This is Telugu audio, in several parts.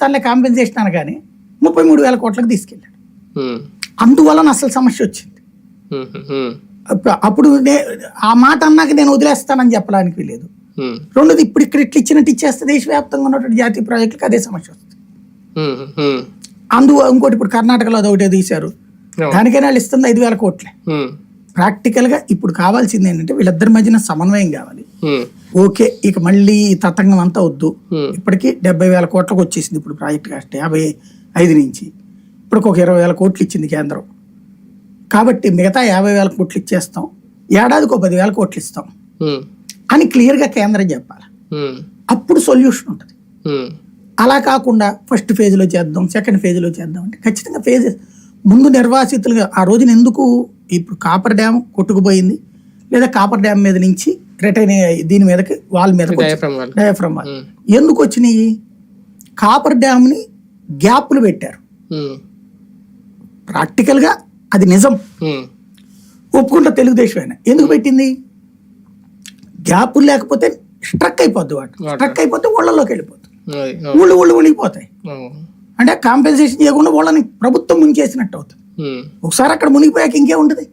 తనలే కాంపెన్సేషన్ అనగానే 33,000 కోట్లకు తీసుకెళ్ళాడు. అందువలన అసలు సమస్య వచ్చింది. అప్పుడు ఆ మాట అన్నాక నేను వదిలేస్తానని చెప్పడానికి లేదు. రెండోది ఇప్పుడు ఇక్కడ ఇట్లా ఇచ్చినట్టు ఇచ్చేస్తే దేశవ్యాప్తంగా ఉన్నటువంటి జాతీయ ప్రాజెక్టులకు అదే సమస్య వస్తుంది. ఇంకోటి ఇప్పుడు కర్ణాటకలో అది ఒకటే తీశారు, దానికైనా వాళ్ళు ఇస్తుంది 5,000 కోట్లే. ప్రాక్టికల్ గా ఇప్పుడు కావాల్సింది ఏంటంటే వీళ్ళిద్దరి మధ్యన సమన్వయం కావాలి. ఓకే, ఇక మళ్ళీ ఈ తతంగం అంతా వద్దు. ఇప్పటికీ 70,000 కోట్లకు వచ్చేసింది ఇప్పుడు ప్రాజెక్ట్ కాస్ట్ 55 నుంచి. ఇప్పుడు ఒక 20,000 కోట్లు ఇచ్చింది కేంద్రం. కాబట్టి మిగతా 50,000 కోట్లు ఇచ్చేస్తాం, ఏడాదికి 10,000 కోట్లు ఇస్తాం అని క్లియర్ గా కేంద్రం చెప్పాలి. అప్పుడు సొల్యూషన్ ఉంటుంది. అలా కాకుండా ఫస్ట్ ఫేజ్ లో చేద్దాం, సెకండ్ ఫేజ్ లో చేద్దాం అంటే ఖచ్చితంగా ఫేజెస్ ముందు నిర్వాసితులుగా ఆ రోజున ఎందుకు ఇప్పుడు కాపర్ డ్యామ్ కొట్టుకుపోయింది, లేదా కాపర్ డ్యామ్ మీద నుంచి రిటైన్ దీని మీదకి వాళ్ళ మీద డయాఫ్రమ్ వాల్ ఎందుకు వచ్చినాయి? కాపర్ డ్యామ్ ని గ్యాప్లు పెట్టారు. ప్రాక్టికల్ గా అది నిజం, ఒప్పుకుంటా తెలుగుదేశం అయినా. ఎందుకు పెట్టింది? గ్యాపులు లేకపోతే స్ట్రక్ అయిపోద్ది, స్ట్రక్ అయిపోతే ఊళ్ళలోకి వెళ్ళిపోతుంది, ఊళ్ళు మునిగిపోతాయి. అంటే కాంపెన్సేషన్ చేయకుండా వాళ్ళని ప్రభుత్వం ముంచేసినట్టు అవుతుంది. ఒకసారి అక్కడ మునిగిపోయాక ఇంకే ఉంటుంది.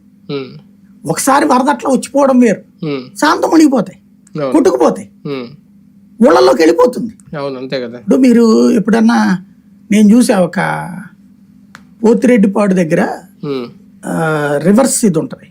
ఒకసారి వరద అట్లా వచ్చిపోవడం వేరు, శాంతం మునిగిపోతాయి, కొట్టుకుపోతాయి, ఊళ్ళలోకి వెళ్ళిపోతుంది. ఇప్పుడు మీరు ఎప్పుడన్నా నేను చూసా, ఒక పోతిరెడ్డిపాడు దగ్గర రివర్స్ ఇది ఉంటుంది,